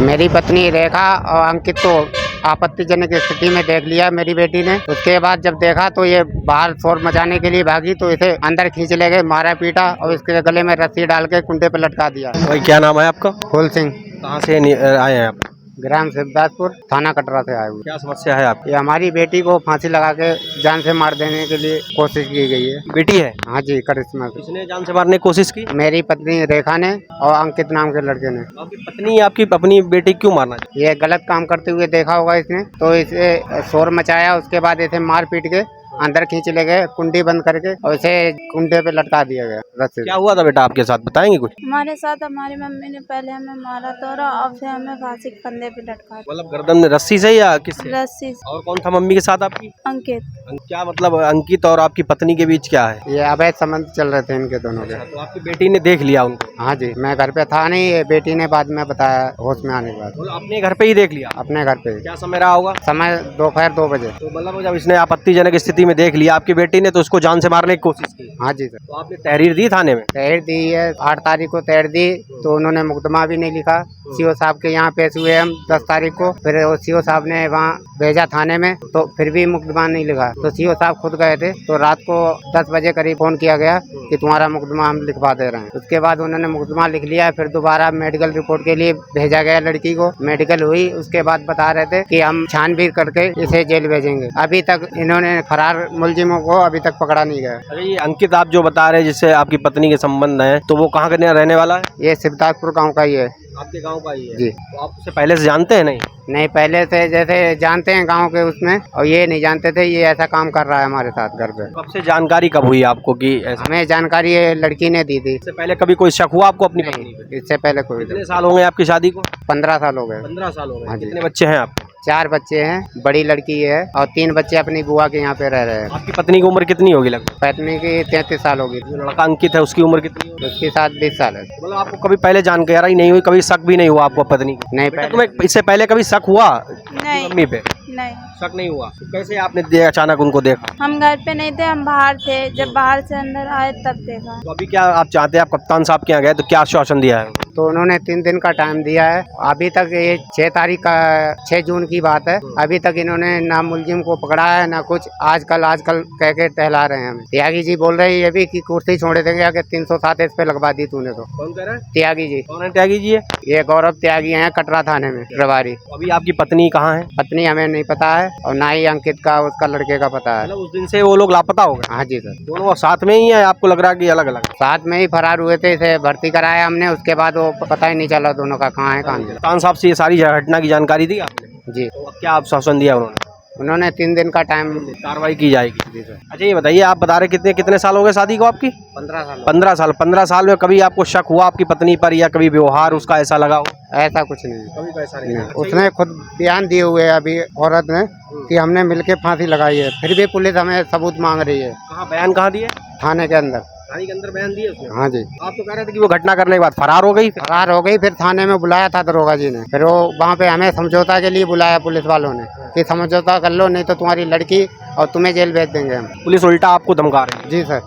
मेरी पत्नी रेखा और अंकित को आपत्तिजनक स्थिति में देख लिया मेरी बेटी ने। उसके बाद जब देखा तो ये बाहर शोर मचाने के लिए भागी, तो इसे अंदर खींच ले गए, मारा पीटा और इसके गले में रस्सी डाल के कुंडे पे लटका दिया। भाई क्या नाम है आपका? फूल सिंह, कहाँ से आए हैं आप? ग्राम शिवदासपुर, थाना कटरा से आए हुए। क्या समस्या है आपकी? ये हमारी बेटी को फांसी लगा के जान से मार देने के लिए कोशिश की गई है। बेटी है? हाँ जी, करिश्मा। किसने जान से मारने की कोशिश की? मेरी पत्नी रेखा ने और अंकित नाम के लड़के ने। आपकी पत्नी आपकी अपनी बेटी क्यों मारना चाहती? ये गलत काम करते हुए देखा होगा इसने, तो इसे शोर मचाया। उसके बाद इसे मार पीट के अंदर खींच ले गए, कुंडी बंद करके, और इसे कुंडे पे लटका दिया गया रस्सी। क्या हुआ था बेटा आपके साथ, बताएंगे कुछ? हमारे साथ हमारी मम्मी ने पहले हमें मारा तोड़ा और फिर हमें फांसी के फंदे पे लटका दिया। मतलब गर्दन में रस्सी से या किससे? रस्सी से। और कौन था मम्मी के साथ आपकी? अंकित। क्या मतलब अंकित और आपकी पत्नी के बीच क्या है? ये अवैध संबंध चल रहे थे इनके दोनों के। तो आपकी बेटी ने देख लिया उनको? हाँ जी, मैं घर पे था नहीं, ये बेटी ने बाद में बताया होश में आने के बाद। मतलब अपने घर पे ही देख लिया? अपने घर पे। क्या समय रहा होगा? समय दोपहर 2 बजे। तो मतलब जब इसने आपत्तिजनक स्थिति में देख लिया आपकी बेटी ने, तो उसको जान से मारने की कोशिश की? हाँ जी सर। तो आपने तहरीर दी थाने में? तहरीर दी है, 8 तारीख को तहरीर दी, तो उन्होंने मुकदमा भी नहीं लिखा। सीओ साहब के यहाँ पेश हुए हम 10 तारीख को, फिर सीओ साहब ने वहाँ भेजा थाने में, तो फिर भी मुकदमा नहीं लिखा। तो सीओ साहब खुद गए थे, तो रात को 10 बजे करीब फोन किया गया कि तुम्हारा मुकदमा हम लिखवा दे रहे हैं। उसके बाद उन्होंने मुकदमा लिख लिया। फिर दोबारा मेडिकल रिपोर्ट के लिए भेजा गया लड़की को। मेडिकल हुई, उसके बाद बता रहे थे कि हम छानबीन करके इसे जेल भेजेंगे। अभी तक इन्होंने फरार मुलजिमों को अभी तक पकड़ा नहीं गया। अरे ये अंकित आप जो बता रहे हैं जिससे आपकी पत्नी के संबंध है, तो वो कहाँ का रहने वाला है? ये शिवदासपुर गाँव का ही है। आपके गांव का ही है? जी। तो आप उसे पहले से जानते हैं? नहीं, पहले से जैसे जानते हैं गांव के उसमें, और ये नहीं जानते थे ये ऐसा काम कर रहा है हमारे साथ घर पे। कब से जानकारी कब हुई आपको कि ऐसा? हमें जानकारी ये लड़की ने दी थी। इससे पहले कभी कोई शक हुआ आपको अपनी पत्नी पे? इससे पहले कोई। कितने साल हो गए आपकी शादी को? 15 साल हो गए। 15 साल हो हाँ गए। जी। कितने बच्चे हैं आपके? 4 बच्चे हैं, बड़ी लड़की है, और 3 बच्चे अपनी बुआ के यहाँ पे रह रहे हैं। आपकी पत्नी की उम्र कितनी होगी लगभग? पत्नी की 33 साल होगी। जो लड़का अंकित है उसकी उम्र कितनी होगी? उसके साथ 20 साल है। मतलब आपको कभी पहले जानकारी नहीं हुई, कभी शक भी नहीं हुआ आपको पत्नी को? नहीं, बेटा, तुम्हें इससे पहले कभी शक हुआ नहीं। मम्मी पे? नहीं, शक नहीं हुआ? तो कैसे आपने अचानक उनको देखा? हम घर पे नहीं थे, हम बाहर थे। जब बाहर से अंदर आए तब देखा। तो अभी क्या आप चाहते हैं? आप कप्तान साहब के यहाँ गए तो क्या आश्वासन दिया है? तो उन्होंने 3 दिन का टाइम दिया है। अभी तक ये 6 तारीख का 6 जून की बात है, अभी तक इन्होंने ना मुलजिम को पकड़ा है ना कुछ। आजकल कह के टहला रहे हैं हमें। त्यागी जी बोल रहे हैं ये भी कि कुर्सी छोड़े देंगे, कि 307 इस पे लगवा दी तूने। तो कौन कह रहा है? त्यागी जी। कौन है त्यागी जी? ये गौरव त्यागी हैं, कटरा थाने में प्रभारी। अभी आपकी पत्नी कहाँ है? पत्नी हमें नहीं पता है, और ना ही अंकित का उसका लड़के का पता है। मतलब उस दिन से वो लोग लापता हो गए? हाँ जी सर। दोनों साथ में ही है? आपको लग रहा है कि अलग अलग? साथ में ही फरार हुए थे, इसे भर्ती कराया हमने। उसके बाद वो पता ही नहीं चला दोनों का कहाँ है कहाँ नहीं। कप्तान साहब से ये सारी घटना की जानकारी दी आपने? जी। तो क्या आश्वासन दिया उन्होंने 3 दिन का टाइम। कार्रवाई की जाएगी? जी सर। अच्छा ये बताइए, आप बता रहे कितने साल हो गए शादी को आपकी? 15 साल। 15 साल। 15 साल में कभी आपको शक हुआ आपकी पत्नी पर, या कभी व्यवहार उसका ऐसा लगा हो? ऐसा कुछ नहीं। कभी ऐसा नहीं। उसने खुद बयान दिए हुए है अभी औरत ने कि हमने मिलके फांसी लगाई है, फिर भी पुलिस हमें सबूत मांग रही है। कहाँ बयान कहाँ दिए? थाने के अंदर। थाने के अंदर बयान दिए उसने? हाँ जी। आप तो कह रहे थे कि वो घटना करने के बाद फरार हो गई। फरार हो गई, फिर थाने में बुलाया था दरोगा जी ने। फिर वो वहाँ पे हमें समझौता के लिए बुलाया पुलिस वालों ने कि समझौता कर लो, नहीं तो तुम्हारी लड़की और तुम्हें जेल भेज देंगे हम। पुलिस उल्टा आपको धमका रही है? जी सर।